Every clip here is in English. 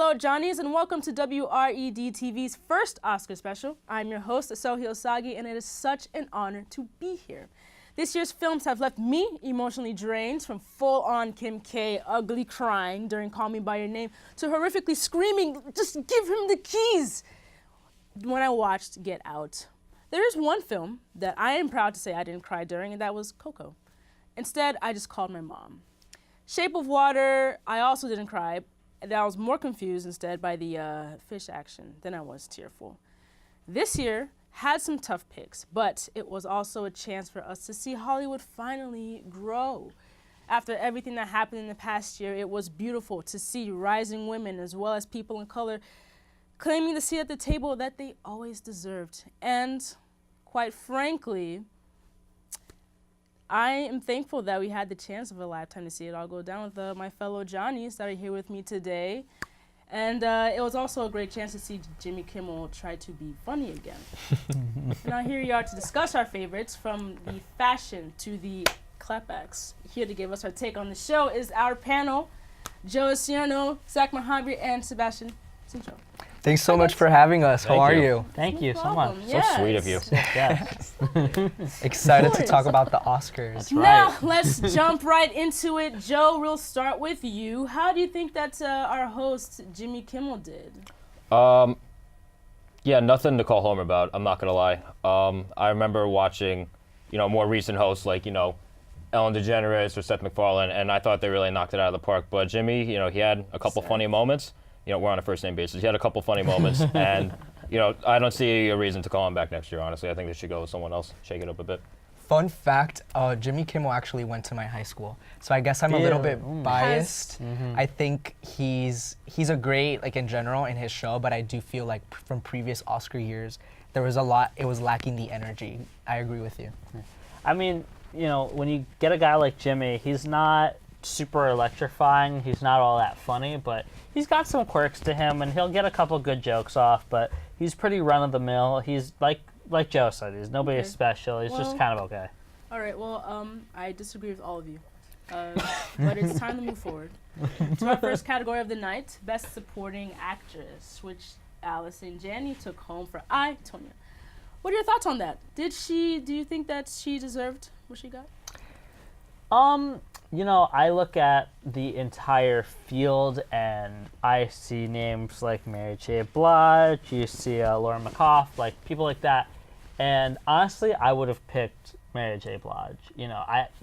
fellow Johnnies, and welcome to WRED-TV's first Oscar special. I'm your host, Esohe Osagie, and it is such an honor to be here. This year's films have left me emotionally drained, from full-on Kim K ugly crying during Call Me By Your Name to horrifically screaming, "Just give him the keys!" when I watched Get Out. There is one film that I am proud to say I didn't cry during, and that was Coco. Instead, I just called my mom. Shape of Water, I also didn't cry, and I was more confused instead by the fish action than I was tearful. This year had some tough picks, but it was also a chance for us to see Hollywood finally grow. After everything that happened in the past year, it was beautiful to see rising women as well as people in color claiming the seat at the table that they always deserved. And quite frankly, I am thankful that we had the chance of a lifetime to see it all go down with my fellow Johnnies that are here with me today. And it was also a great chance to see Jimmy Kimmel try to be funny again. Now here we are to discuss our favorites, from the fashion to the clapbacks. Here to give us our take on the show is our panel, Joe Ciano, Zach Mahabir, and Sebastian Cincho. Thanks so much for having us. How are you? Thank you so much. Yes. So sweet of you. Yes. Excited to talk about the Oscars. That's Now, right. let's jump right into it. Joe, we'll start with you. How do you think that our host, Jimmy Kimmel, did? Yeah, nothing to call home about, I'm not going to lie. I remember watching, more recent hosts like, Ellen DeGeneres or Seth MacFarlane, and I thought they really knocked it out of the park. But Jimmy, he had a couple funny moments. We're on a first-name basis. He had a couple funny moments, and, I don't see a reason to call him back next year, honestly. I think they should go with someone else, shake it up a bit. Fun fact, Jimmy Kimmel actually went to my high school, so I guess I'm a little bit biased. I think he's a great, in general, in his show, but I do feel like from previous Oscar years, there was a lot, it was lacking the energy. I agree with you. I mean, when you get a guy like Jimmy, he's not super electrifying, he's not all that funny, but he's got some quirks to him, and he'll get a couple good jokes off, but he's pretty run-of-the-mill. He's like Joe said, he's nobody special, he's just kind of okay. All right, well, I disagree with all of you, but it's time to move forward to our first category of the night, Best Supporting Actress, which Allison Janney took home for I, Tonya. What are your thoughts on that? Do you think that she deserved what she got? I look at the entire field and I see names like Mary J. Blige, you see Laura McCoff, people like that. And honestly, I would have picked Mary J. Blige.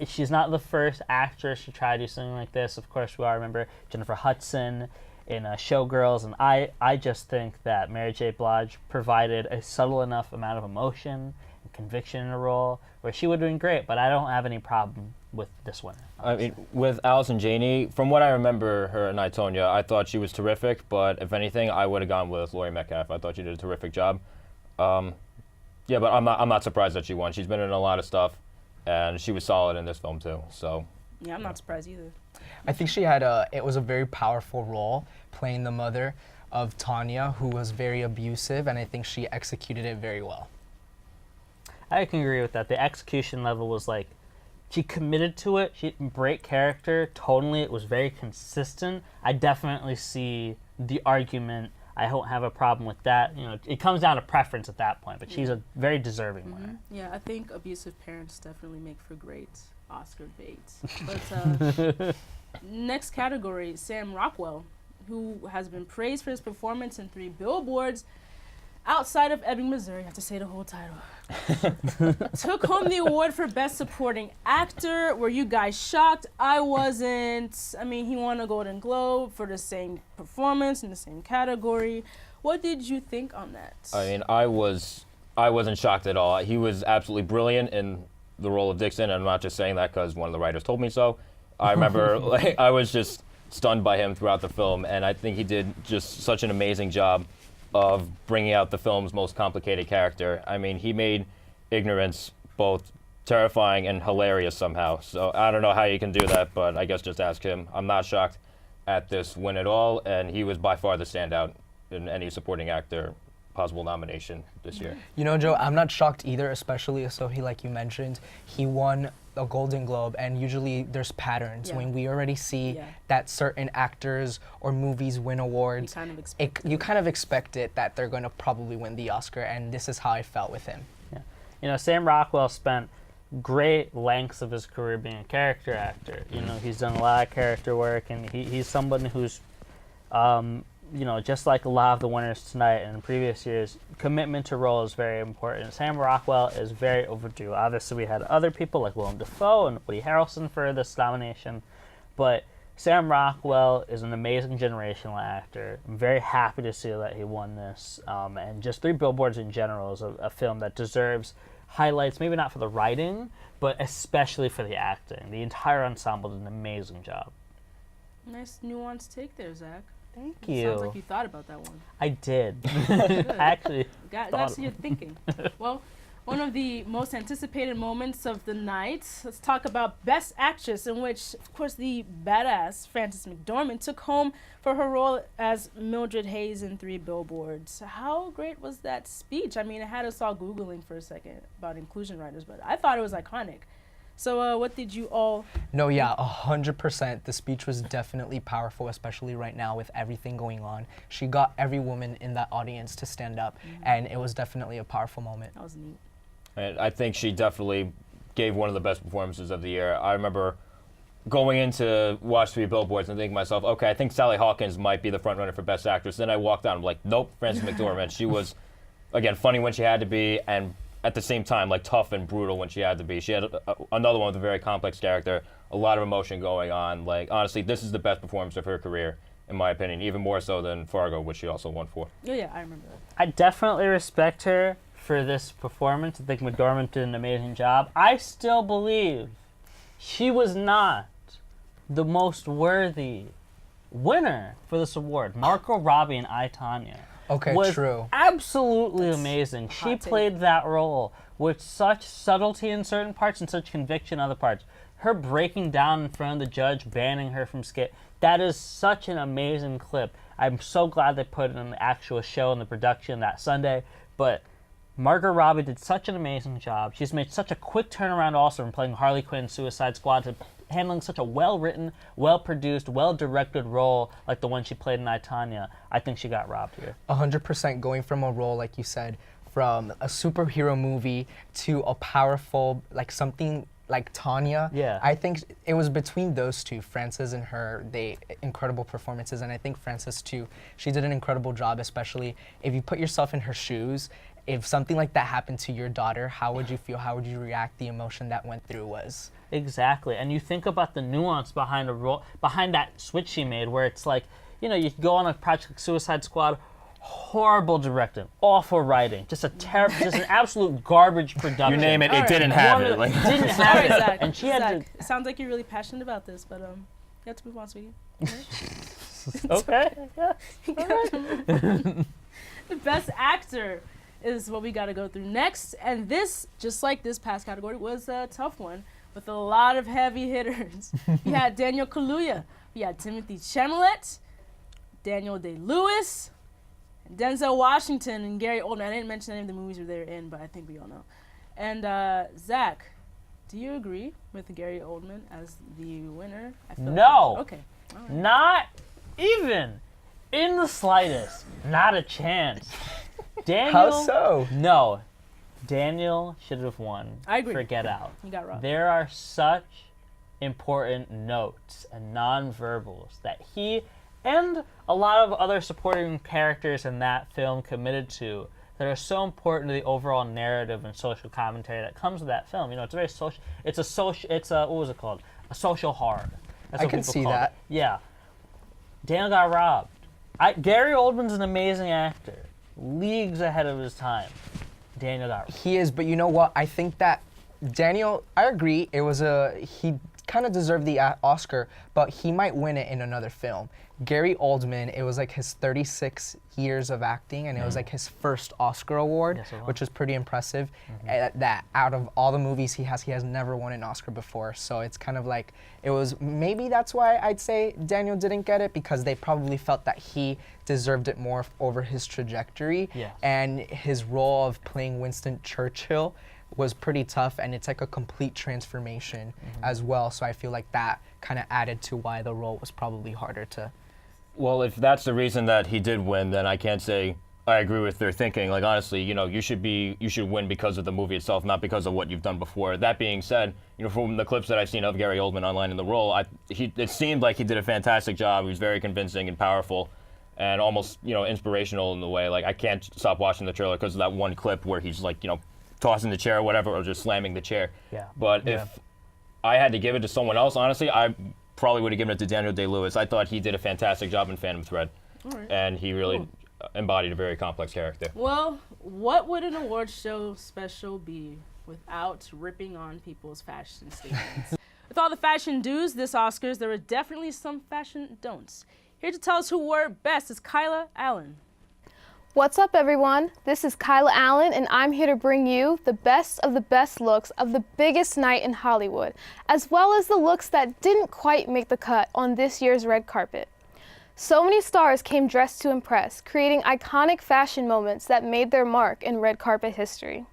She's not the first actress to try to do something like this. Of course, we all remember Jennifer Hudson in Showgirls, and I just think that Mary J. Blige provided a subtle enough amount of emotion and conviction in a role where she would have been great, but I don't have any problem with this one. I mean, with Allison Janney, from what I remember her in I, Tonya, I thought she was terrific, but if anything, I would have gone with Laurie Metcalf. I thought she did a terrific job. Yeah, but I'm not surprised that she won. She's been in a lot of stuff, and she was solid in this film too. So. Yeah, I'm not surprised either. I think she had it was a very powerful role, playing the mother of Tanya, who was very abusive, and I think she executed it very well. I can agree with that. The execution level was she committed to it. She great character. Tonally, it was very consistent. I definitely see the argument. I don't have a problem with that. It comes down to preference at that point, but she's a very deserving winner. Yeah, I think abusive parents definitely make for great Oscar baits. But next category, Sam Rockwell, who has been praised for his performance in 3 billboards outside of Ebbing, Missouri. I have to say the whole title. Took home the award for Best Supporting Actor. Were you guys shocked? I wasn't. I mean, he won a Golden Globe for the same performance in the same category. What did you think on that? I mean, I wasn't shocked at all. He was absolutely brilliant in the role of Dixon, and I'm not just saying that because one of the writers told me so. I remember I was just stunned by him throughout the film, and I think he did just such an amazing job of bringing out the film's most complicated character. I mean, he made ignorance both terrifying and hilarious somehow. So I don't know how you can do that, but I guess just ask him. I'm not shocked at this win at all, and he was by far the standout in any supporting actor possible nomination this year. You know, Joe, I'm not shocked either, especially Esohe, like you mentioned. He won a Golden Globe, and usually there's patterns. Yeah. When we already see Yeah. that certain actors or movies win awards, You kind of expect you kind of expect it that they're going to probably win the Oscar, and this is how I felt with him. Yeah. You know, Sam Rockwell spent great lengths of his career being a character actor. You know, he's done a lot of character work, and he's someone who's, you know, just like a lot of the winners tonight and in previous years, commitment to role is very important. Sam Rockwell is very overdue. Obviously, we had other people like Willem Dafoe and Woody Harrelson for this nomination, but Sam Rockwell is an amazing generational actor. I'm very happy to see that he won this, and just Three Billboards in general is a film that deserves highlights, maybe not for the writing, but especially for the acting. The entire ensemble did an amazing job. Nice nuanced take there, Zach. Thank It you. sounds like you thought about that one. I did. Good. Actually, Got thought to see your thinking. Well, one of the most anticipated moments of the night. Let's talk about Best Actress, in which, of course, the badass Frances McDormand took home for her role as Mildred Hayes in Three Billboards. How great was that speech? I mean, it had us all Googling for a second about inclusion writers, but I thought it was iconic. So what did you all... No, yeah, 100%. The speech was definitely powerful, especially right now with everything going on. She got every woman in that audience to stand up, and it was definitely a powerful moment. That was neat. And I think she definitely gave one of the best performances of the year. I remember going in to watch Three Billboards and thinking to myself, okay, I think Sally Hawkins might be the front runner for Best Actress. Then I walked out, I'm like, nope, Frances McDormand. She was, again, funny when she had to be, and at the same time, like tough and brutal when she had to be. She had another one with a very complex character, a lot of emotion going on. Like, honestly, this is the best performance of her career, in my opinion, even more so than Fargo, which she also won for. Yeah, I remember that. I definitely respect her for this performance. I think McDormand did an amazing job. I still believe she was not the most worthy winner for this award. Margot Robbie in I, Tonya Okay, was true. absolutely amazing. She hot take. played that role with such subtlety in certain parts and such conviction in other parts. Her breaking down in front of the judge, banning her from skit, that is such an amazing clip. I'm so glad they put it in the actual show and the production that Sunday, but Margot Robbie did such an amazing job. She's made such a quick turnaround also from playing Harley Quinn in Suicide Squad to handling such a well-written, well-produced, well-directed role like the one she played in I, Tonya. I think she got robbed here. 100% going from a role, like you said, from a superhero movie to a powerful, like something like Tanya. Yeah. I think it was between those two, Frances and her, incredible performances. And I think Frances too, she did an incredible job, especially if you put yourself in her shoes. If something like that happened to your daughter, how would you feel? How would you react? The emotion that went through was... Exactly, and you think about the nuance behind a role, behind that switch she made, where it's like, you know, you go on a project like Suicide Squad, horrible directing, awful writing, just just an absolute garbage production. You name it, All it right. didn't have One it. of- Like, didn't All have right, it, Zach. and she had Zach, to. it sounds like you're really passionate about this, but you have to move on, sweetie. Okay, yeah. The Best Actor is what we got to go through next, and this, just like this past category, was a tough one with a lot of heavy hitters. We had Daniel Kaluuya, we had Timothy Chalamet, Daniel Day-Lewis, and Denzel Washington, and Gary Oldman. I didn't mention any of the movies they were in, but I think we all know. And Zach, do you agree with Gary Oldman as the winner? I feel No. Okay. All right. Not even in the slightest. Not a chance. Daniel. How so? No. Daniel should have won. I agree. For Get Out. You got robbed. There are such important notes and nonverbals that he and a lot of other supporting characters in that film committed to that are so important to the overall narrative and social commentary that comes with that film. You know, it's very social. It's a what was it called? A social horror. That's I what can people see call that. it. Yeah. Daniel got robbed. Gary Oldman's an amazing actor, leagues ahead of his time. Daniel got robbed. He is, but you know what? I think that Daniel, I agree. He kind of deserved the Oscar, but he might win it in another film. Gary Oldman, it was like his 36 years of acting, and it was like his first Oscar award, which was pretty impressive. That out of all the movies he has never won an Oscar before. So it's kind of like, it was, maybe that's why I'd say Daniel didn't get it, because they probably felt that he deserved it more over his trajectory. And his role of playing Winston Churchill was pretty tough, and it's like a complete transformation as well. So I feel like that kind of added to why the role was probably harder to. Well, if that's the reason that he did win, then I can't say I agree with their thinking. Like, honestly, you know, you should win because of the movie itself, not because of what you've done before. That being said, you know, from the clips that I've seen of Gary Oldman online in the role, it seemed like he did a fantastic job. He was very convincing and powerful, and almost, you know, inspirational in the way. Like, I can't stop watching the trailer because of that one clip where he's like, you know, tossing the chair or whatever, or just slamming the chair. But if I had to give it to someone else, honestly, I probably would have given it to Daniel Day-Lewis. I thought he did a fantastic job in Phantom Thread, and he really embodied a very complex character. Well, what would an award show special be without ripping on people's fashion statements? With all the fashion do's this Oscars, there were definitely some fashion don'ts. Here to tell us who wore it best is Kyla Allen. What's up, everyone? This is Kyla Allen, and I'm here to bring you the best of the best looks of the biggest night in Hollywood, as well as the looks that didn't quite make the cut on this year's red carpet. So many stars came dressed to impress, creating iconic fashion moments that made their mark in red carpet history.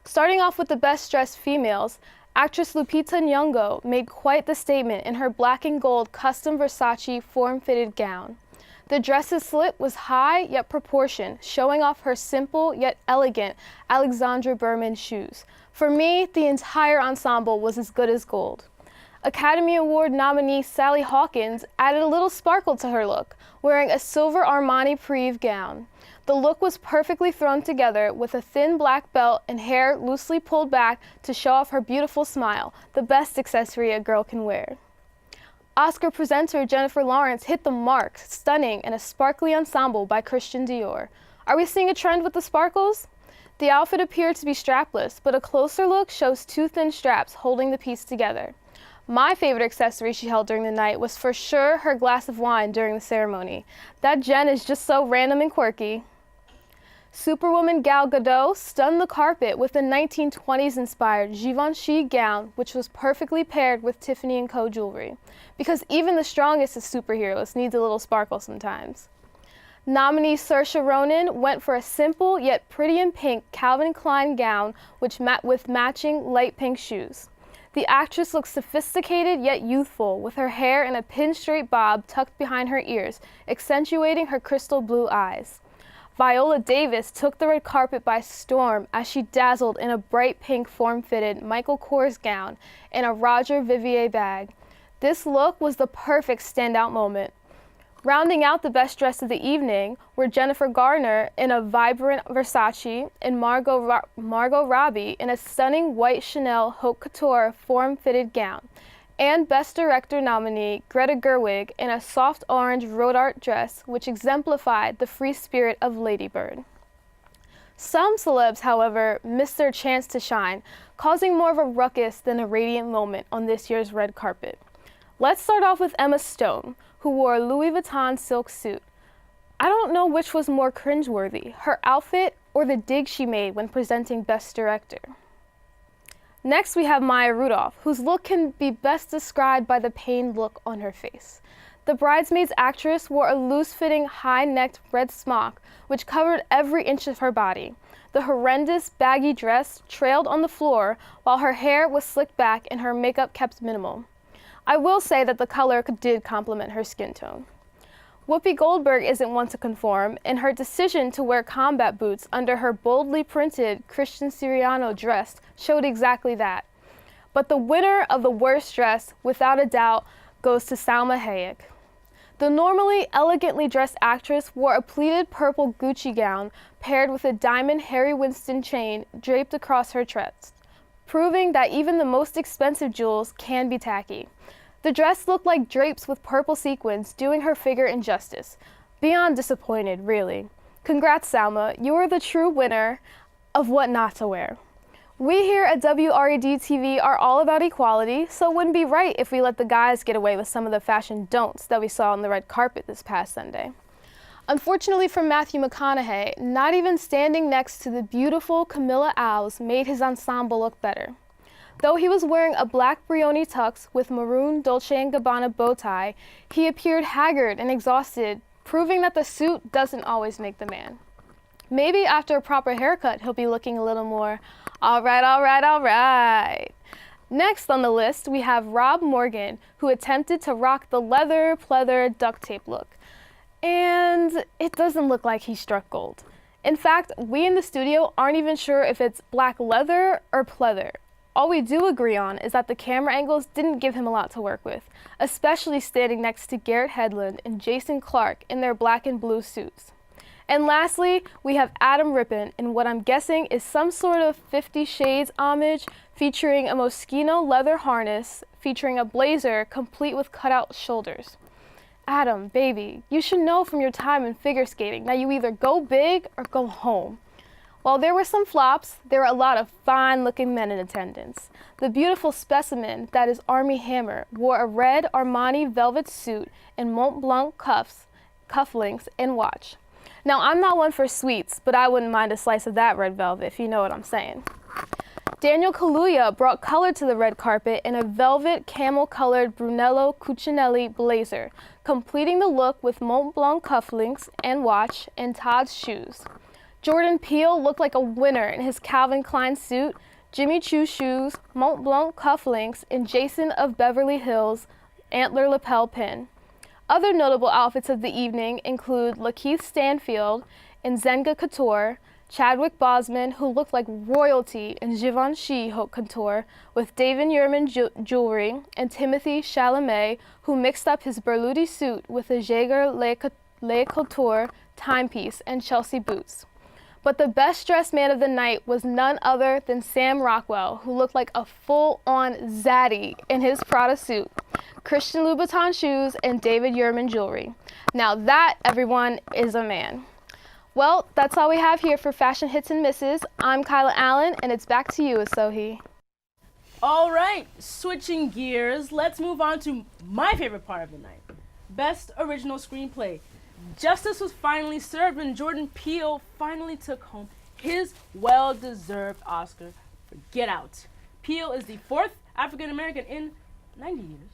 Starting off with the best dressed females, actress Lupita Nyong'o made quite the statement in her black and gold custom Versace form-fitted gown. The dress's slit was high yet proportioned, showing off her simple yet elegant Alexandra Berman shoes. For me, the entire ensemble was as good as gold. Academy Award nominee Sally Hawkins added a little sparkle to her look, wearing a silver Armani Prive gown. The look was perfectly thrown together with a thin black belt and hair loosely pulled back to show off her beautiful smile, the best accessory a girl can wear. Oscar presenter Jennifer Lawrence hit the mark, stunning in a sparkly ensemble by Christian Dior. Are we seeing a trend with the sparkles? The outfit appeared to be strapless, but a closer look shows two thin straps holding the piece together. My favorite accessory she held during the night was for sure her glass of wine during the ceremony. That Jen is just so random and quirky. Superwoman Gal Gadot stunned the carpet with a 1920s-inspired Givenchy gown, which was perfectly paired with Tiffany & Co. jewelry, because even the strongest of superheroes needs a little sparkle sometimes. Nominee Saoirse Ronan went for a simple yet pretty in pink Calvin Klein gown with matching light pink shoes. The actress looked sophisticated yet youthful, with her hair in a pin-straight bob tucked behind her ears, accentuating her crystal blue eyes. Viola Davis took the red carpet by storm as she dazzled in a bright pink form-fitted Michael Kors gown and a Roger Vivier bag. This look was the perfect standout moment. Rounding out the best dress of the evening were Jennifer Garner in a vibrant Versace and Margot Robbie in a stunning white Chanel Haute Couture form-fitted gown, and Best Director nominee Greta Gerwig in a soft orange Rodarte dress which exemplified the free spirit of Lady Bird. Some celebs, however, missed their chance to shine, causing more of a ruckus than a radiant moment on this year's red carpet. Let's start off with Emma Stone, who wore a Louis Vuitton silk suit. I don't know which was more cringeworthy, her outfit or the dig she made when presenting Best Director. Next, we have Maya Rudolph, whose look can be best described by the pained look on her face. The Bridesmaids actress wore a loose-fitting, high-necked red smock, which covered every inch of her body. The horrendous, baggy dress trailed on the floor, while her hair was slicked back and her makeup kept minimal. I will say that the color did complement her skin tone. Whoopi Goldberg isn't one to conform, and her decision to wear combat boots under her boldly printed Christian Siriano dress showed exactly that. But the winner of the worst dress, without a doubt, goes to Salma Hayek. The normally elegantly dressed actress wore a pleated purple Gucci gown paired with a diamond Harry Winston chain draped across her chest, proving that even the most expensive jewels can be tacky. The dress looked like drapes with purple sequins, doing her figure injustice. Beyond disappointed, really. Congrats, Salma. You are the true winner of what not to wear. We here at WRED-TV are all about equality, so it wouldn't be right if we let the guys get away with some of the fashion don'ts that we saw on the red carpet this past Sunday. Unfortunately for Matthew McConaughey, not even standing next to the beautiful Camilla Owls made his ensemble look better. Though he was wearing a black Brioni tux with maroon Dolce & Gabbana bow tie, he appeared haggard and exhausted, proving that the suit doesn't always make the man. Maybe after a proper haircut, he'll be looking a little more, all right, all right, all right. Next on the list, we have Rob Morgan, who attempted to rock the leather, pleather, duct tape look. And it doesn't look like he struck gold. In fact, we in the studio aren't even sure if it's black leather or pleather. All we do agree on is that the camera angles didn't give him a lot to work with, especially standing next to Garrett Hedlund and Jason Clarke in their black and blue suits. And lastly, we have Adam Rippon in what I'm guessing is some sort of 50 Shades homage, featuring a Moschino leather harness, featuring a blazer complete with cutout shoulders. Adam, baby, you should know from your time in figure skating that you either go big or go home. While there were some flops, there were a lot of fine-looking men in attendance. The beautiful specimen that is Armie Hammer wore a red Armani velvet suit and Mont Blanc cufflinks and watch. Now, I'm not one for sweets, but I wouldn't mind a slice of that red velvet, if you know what I'm saying. Daniel Kaluuya brought color to the red carpet in a velvet camel-colored Brunello Cucinelli blazer, completing the look with Mont Blanc cufflinks and watch and Todd's shoes. Jordan Peele looked like a winner in his Calvin Klein suit, Jimmy Choo shoes, Mont Blanc cufflinks, and Jason of Beverly Hills antler lapel pin. Other notable outfits of the evening include Lakeith Stanfield and Zenga Couture, Chadwick Boseman, who looked like royalty in Givenchy haute couture, with David Yurman jewelry, and Timothy Chalamet, who mixed up his Berluti suit with a Jaeger Le Couture timepiece and Chelsea boots. But the best-dressed man of the night was none other than Sam Rockwell, who looked like a full-on zaddy in his Prada suit, Christian Louboutin shoes, and David Yurman jewelry. Now that, everyone, is a man. Well, that's all we have here for Fashion Hits and Misses. I'm Kyla Allen, and it's back to you, Esohe. All right, switching gears, let's move on to my favorite part of the night. Best Original Screenplay. Justice was finally served when Jordan Peele finally took home his well-deserved Oscar for Get Out. Peele is the fourth African-American in 90 years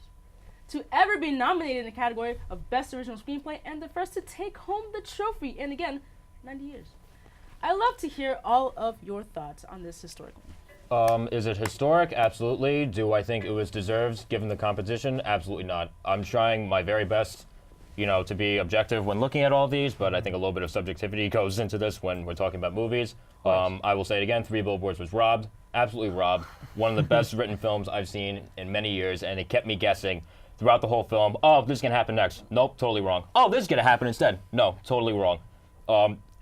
to ever be nominated in the category of Best Original Screenplay and the first to take home the trophy in, again, 90 years. I'd love to hear all of your thoughts on this historic one. Is it historic? Absolutely. Do I think it was deserved given the competition? Absolutely not. I'm trying my very best, to be objective when looking at all these, but I think a little bit of subjectivity goes into this when we're talking about movies. I will say it again, Three Billboards was robbed. Absolutely robbed. One of the best written films I've seen in many years, and it kept me guessing throughout the whole film. Oh, this is going to happen next. Nope, totally wrong. Oh, this is going to happen instead. No, totally wrong.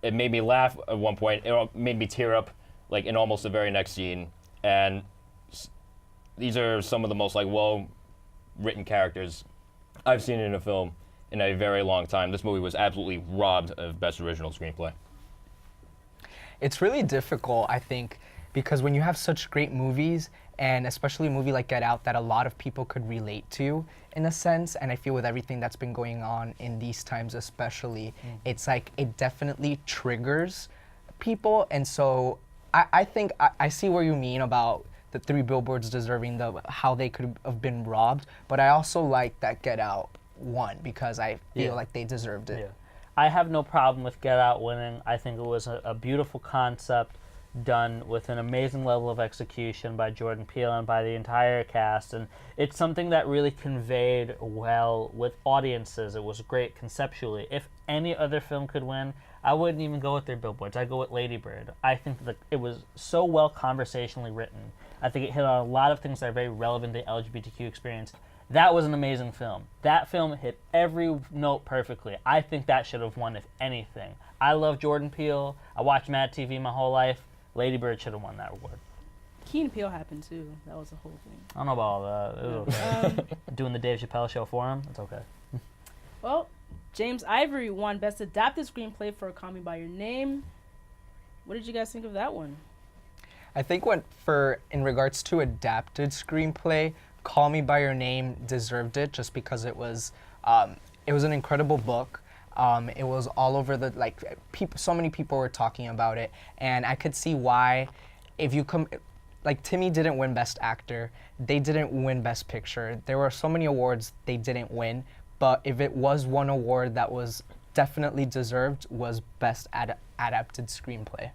It made me laugh at one point. It made me tear up in almost the very next scene. And these are some of the most well-written characters I've seen in a film in a very long time. This movie was absolutely robbed of Best Original Screenplay. It's really difficult, I think, because when you have such great movies, and especially a movie like Get Out that a lot of people could relate to, in a sense, and I feel with everything that's been going on in these times especially, it's like it definitely triggers people, and so I think I see what you mean about the Three Billboards deserving how they could have been robbed, but I also like that Get Out won because I feel like they deserved it. Yeah. I have no problem with Get Out winning. I think it was a beautiful concept done with an amazing level of execution by Jordan Peele and by the entire cast, and it's something that really conveyed well with audiences. It was great conceptually. If any other film could win, I wouldn't even go with Three Billboards. I'd go with Lady Bird. I think that it was so well conversationally written. I think it hit on a lot of things that are very relevant to the LGBTQ experience. That was an amazing film. That film hit every note perfectly. I think that should have won, if anything. I love Jordan Peele. I watched Mad TV my whole life. Lady Bird should have won that award. Key and Peele happened too. That was the whole thing. I don't know about all that. It was okay. Doing the Dave Chappelle show for him, it's okay. Well, James Ivory won Best Adapted Screenplay for Call Me By Your Name. What did you guys think of that one? I think in regards to adapted screenplay, Call Me by Your Name deserved it just because it was an incredible book. It was all over so many people were talking about it, and I could see why. If you Timmy didn't win Best Actor, they didn't win Best Picture. There were so many awards they didn't win, but if it was one award that was definitely deserved, was Best Adapted Screenplay.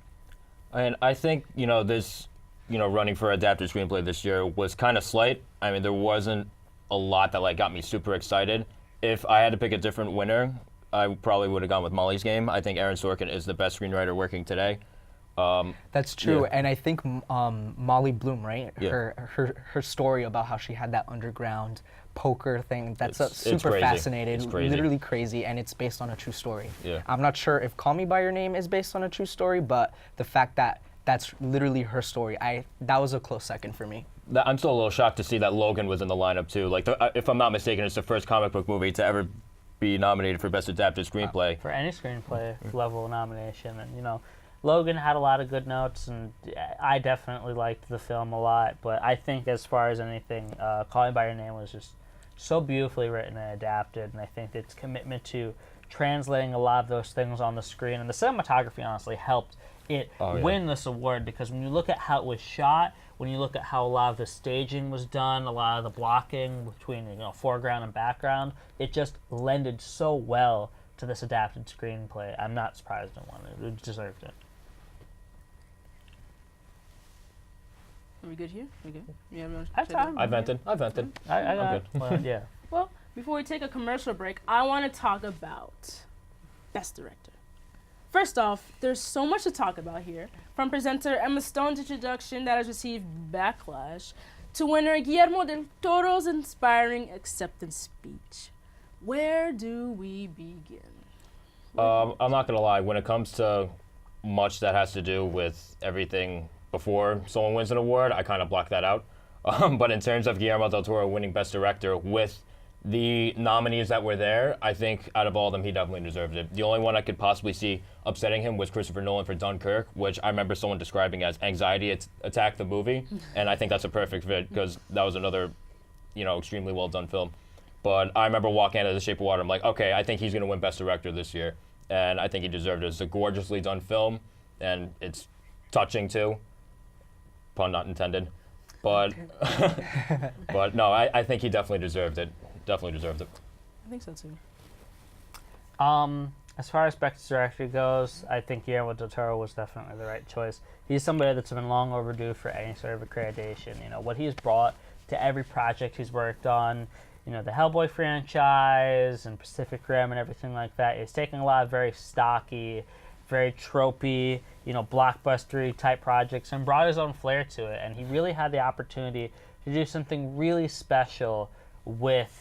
And I think, this, running for adapted screenplay this year was kind of slight. I mean, there wasn't a lot that got me super excited. If I had to pick a different winner, I probably would have gone with Molly's Game. I think Aaron Sorkin is the best screenwriter working today. That's true, yeah. and I think Molly Bloom, right? Yeah. Her story about how she had that underground poker thing, that's super crazy. fascinating, It's crazy. literally crazy, and it's based on a true story. Yeah. I'm not sure if Call Me by Your Name is based on a true story, but the fact that that's literally her story, that was a close second for me. I'm still a little shocked to see that Logan was in the lineup too. If I'm not mistaken, it's the first comic book movie to ever be nominated for Best Adapted Screenplay. For any screenplay level nomination. And, Logan had a lot of good notes, and I definitely liked the film a lot. But I think as far as anything, Call Me by Your Name was just so beautifully written and adapted, and I think its commitment to translating a lot of those things on the screen, and the cinematography honestly helped it win this award, because when you look at how it was shot, when you look at how a lot of the staging was done, a lot of the blocking between foreground and background, it just lended so well to this adapted screenplay. I'm not surprised it won it. It deserved it. Are we good here? We good? Yeah, I have time. I vented. I got good. well, yeah. Well, before we take a commercial break, I want to talk about Best Director. First off, there's so much to talk about here, from presenter Emma Stone's introduction that has received backlash, to winner Guillermo del Toro's inspiring acceptance speech. Where do we begin? I'm not gonna lie. When it comes to much that has to do with everything before someone wins an award, I kind of block that out. But in terms of Guillermo del Toro winning Best Director with the nominees that were there, I think out of all of them, he definitely deserved it. The only one I could possibly see upsetting him was Christopher Nolan for Dunkirk, which I remember someone describing as anxiety attack the movie, and I think that's a perfect fit because that was another, extremely well done film. But I remember walking out of The Shape of Water, I'm like, okay, I think he's gonna win Best Director this year, and I think he deserved it. It's a gorgeously done film, and it's touching too. Pun not intended. But but no, I think he definitely deserved it. Definitely deserved it. I think so too. As far as Best Director goes, I think Guillermo del Toro was definitely the right choice. He's somebody that's been long overdue for any sort of accreditation. What he's brought to every project he's worked on, the Hellboy franchise and Pacific Rim and everything like that. He's taking a lot of very stocky, very tropey, blockbustery type projects and brought his own flair to it. And he really had the opportunity to do something really special with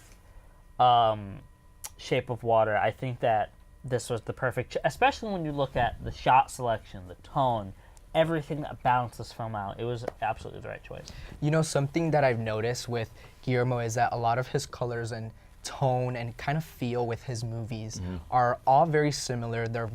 Shape of Water. I think that this was the perfect, especially when you look at the shot selection, the tone, everything that balanced this film out. It was absolutely the right choice. Something that I've noticed with Guillermo is that a lot of his colors and tone and kind of feel with his movies are all very similar. They're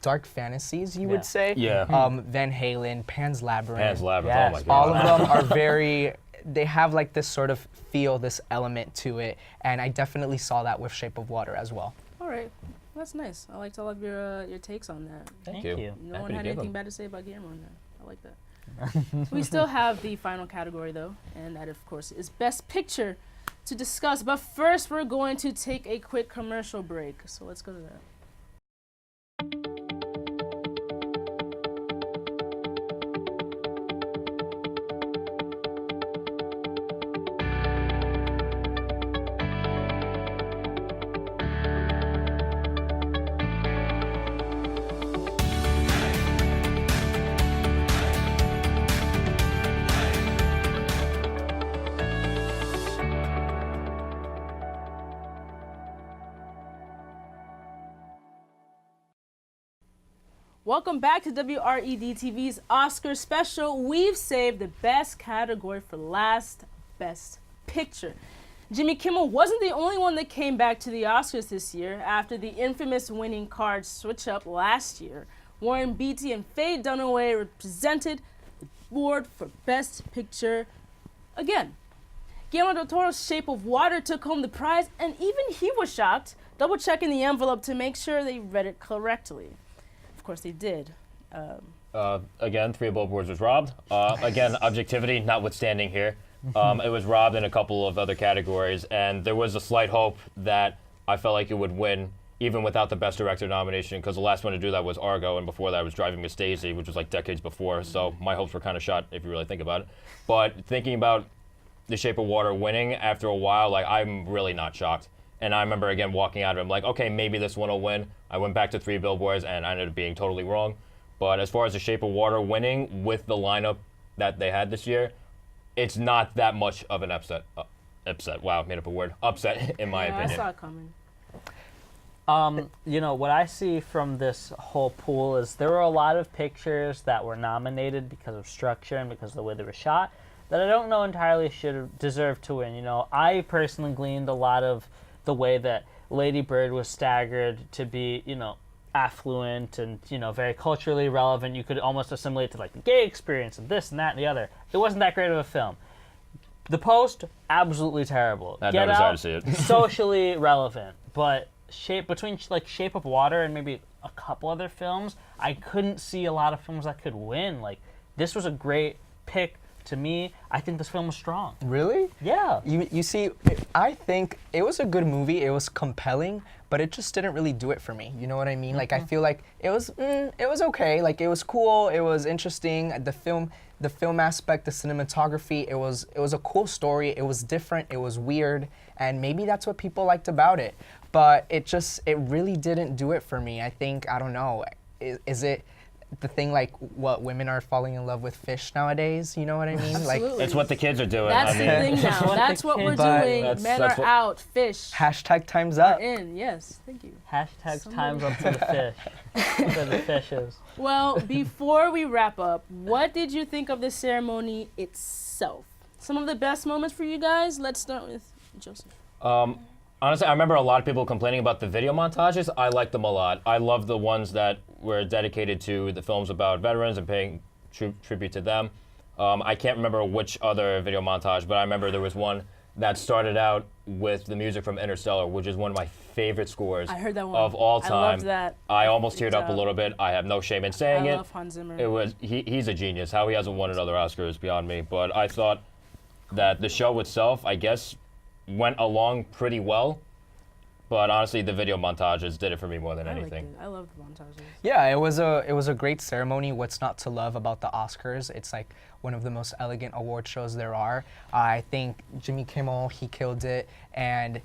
dark fantasies, you would say. Yeah. Van Halen, Pan's Labyrinth. Pan's Labyrinth, Yes. oh my god. All of them are very, they have like this sort of feel, this element to it, and I definitely saw that with Shape of Water as well. All right, that's nice. I liked all of your takes on that. Thank you. you. No one Happy to had give anything them. bad to say about Guillermo on that. I like that. We still have the final category though, and that of course is Best Picture to discuss. But first, we're going to take a quick commercial break. So let's go to that. Welcome back to WRED-TV's Oscar special. We've saved the best category for last, Best Picture. Jimmy Kimmel wasn't the only one that came back to the Oscars this year after the infamous winning card switch up last year. Warren Beatty and Faye Dunaway represented award for Best Picture again. Guillermo del Toro's Shape of Water took home the prize, and even he was shocked, double-checking the envelope to make sure they read it correctly. Of course, they did. Again, Three Billboards was robbed. Again, objectivity notwithstanding here. It was robbed in a couple of other categories, and there was a slight hope that I felt like it would win, even without the Best Director nomination, because the last one to do that was Argo, and before that was Driving Miss Daisy, which was like decades before, so my hopes were kind of shot if you really think about it. But thinking about The Shape of Water winning after a while, like, I'm really not shocked. And I remember, again, walking out of it, I'm like, okay, maybe this one will win. I went back to Three Billboards, and I ended up being totally wrong. But as far as The Shape of Water winning with the lineup that they had this year, it's not that much of an upset. Wow, made up a word. Upset, in my opinion. I saw it coming. You know, what I see from this whole pool is there were a lot of pictures that were nominated because of structure and because of the way they were shot that I don't know entirely should have deserved to win. You know, I personally gleaned a lot of the way that Lady Bird was staggered to be, you know, affluent and, you know, very culturally relevant. You could almost assimilate to, like, the gay experience and this and that and the other. It wasn't that great of a film. The Post, absolutely terrible. I Get never decided Out, to see it. socially relevant, but between Shape of Water and maybe a couple other films, I couldn't see a lot of films that could win. Like, this was a great pick to me. I think this film was strong. Really? Yeah. You see, I think it was a good movie. It was compelling, but it just didn't really do it for me. You know what I mean? Like, I feel like it was okay. Like, it was cool. It was interesting. The film aspect, the cinematography. It was a cool story. It was different. It was weird, and maybe that's what people liked about it. But it really didn't do it for me. I think, I don't know. Is it the thing, like, what women are falling in love with fish nowadays? You know what I mean? Absolutely. Like, It's what the kids are doing. That's I mean, the thing now. That's what we're But doing. That's- Men that's are what- out. Fish hashtag time's up. are in. Yes, thank you. Hashtag time's up for the fish. For the fishes. Well, before we wrap up, what did you think of the ceremony itself? Some of the best moments for you guys? Let's start with Joseph. Honestly, I remember a lot of people complaining about the video montages. I liked them a lot. I love the ones that were dedicated to the films about veterans and paying tribute to them. I can't remember which other video montage, but I remember there was one that started out with the music from Interstellar, which is one of my favorite scores I heard that one. of all time. I loved that. I almost teared up a job. little bit. I have no shame in saying I it. love Hans Zimmer. It was he's a genius. How he hasn't won another Oscar is beyond me. But I thought that the show itself, I guess, went along pretty well. But honestly, the video montages did it for me more than anything. I love the montages. Yeah, it was a great ceremony. What's not to love about the Oscars? It's like one of the most elegant award shows there are. I think Jimmy Kimmel, he killed it, and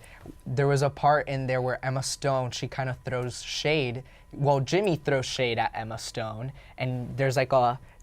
there was a part in there where Emma Stone, she kind of throws shade. Well, Jimmy throws shade at Emma Stone, and there's like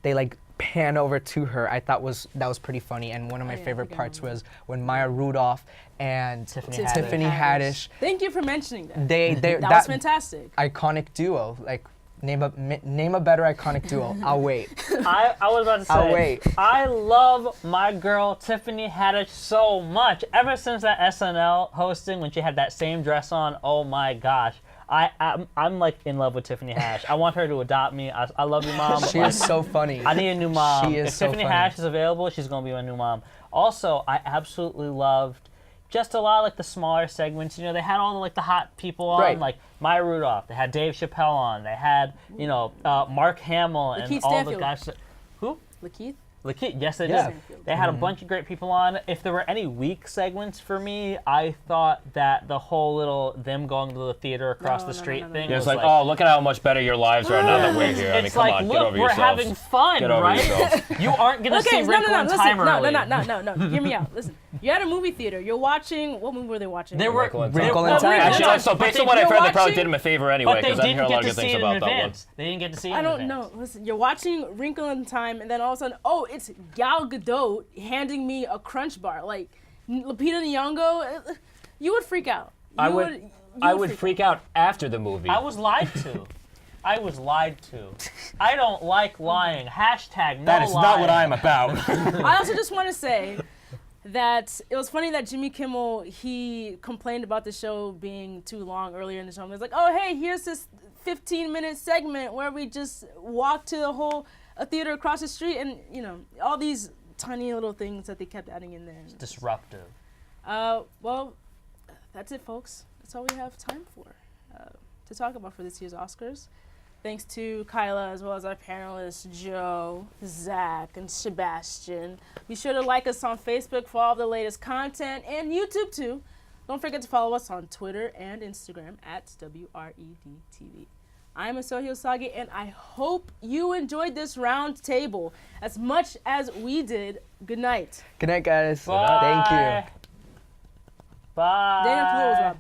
they like pan over to her. I thought that was pretty funny, and one of my favorite parts was when Maya Rudolph and Tiffany Haddish. Thank you for mentioning that. That was fantastic. Iconic duo. Like, name a better iconic duo. I'll wait. I was about to say, I'll wait. I love my girl Tiffany Haddish so much. Ever since that SNL hosting when she had that same dress on, oh my gosh. I'm like in love with Tiffany Haddish. I want her to adopt me. I love you, Mom. She is so funny. I need a new mom. She is if so Tiffany funny. Haddish is available, she's going to be my new mom. Also, I absolutely loved just a lot of like the smaller segments. You know, they had all the like the hot people on, Right. like Maya Rudolph. They had Dave Chappelle on. They had, you know, Mark Hamill and Lakeith all Stanfield. the guys. Who? Lakeith? Lakeith, yes, they Yeah. did. They had a bunch of great people on. If there were any weak segments for me, I thought that the whole little them going to the theater across the street thing It's was like, oh, look at how much better your lives are now that we're here. I mean, it's come like, on, look, get over we're yourselves. having fun, Get over right? yourselves. You aren't gonna see Okay, Wrinkle in Time early. no. Hear me out. Listen, you're at a movie theater. You're watching. What movie were they watching? There were Wrinkle in Wrinkle in there- Time. Actually, Time. so based But on what they- I've heard, they probably watching- did him a favor anyway, But they because I hear a didn't lot get of to good see things it in about that one. advance. They didn't get to see it I in don't advance. know. Listen, you're watching Wrinkle in Time, and then all of a sudden, oh, it's Gal Gadot handing me a Crunch Bar. Like, Lupita Nyong'o, you would freak out. I You would freak out after the movie. I was lied to. I was lied to. I don't like lying. Hashtag no That is not what lying. I'm about. I also just want to say that it was funny that Jimmy Kimmel, he complained about the show being too long earlier in the show. He was like, oh, hey, here's this 15-minute segment where we just walk to the whole a theater across the street, and you know, all these tiny little things that they kept adding in there. Disruptive. Well, that's it, folks. That's all we have time for to talk about for this year's Oscars. Thanks to Kyla, as well as our panelists, Joe, Zach, and Sebastian. Be sure to like us on Facebook for all the latest content, and YouTube too. Don't forget to follow us on Twitter and Instagram at WRED-TV. I'm Esohe Osagie, and I hope you enjoyed this round table as much as we did. Good night. Good night, guys. Bye. Thank you. Bye. Daniel Kaluuya was Rob.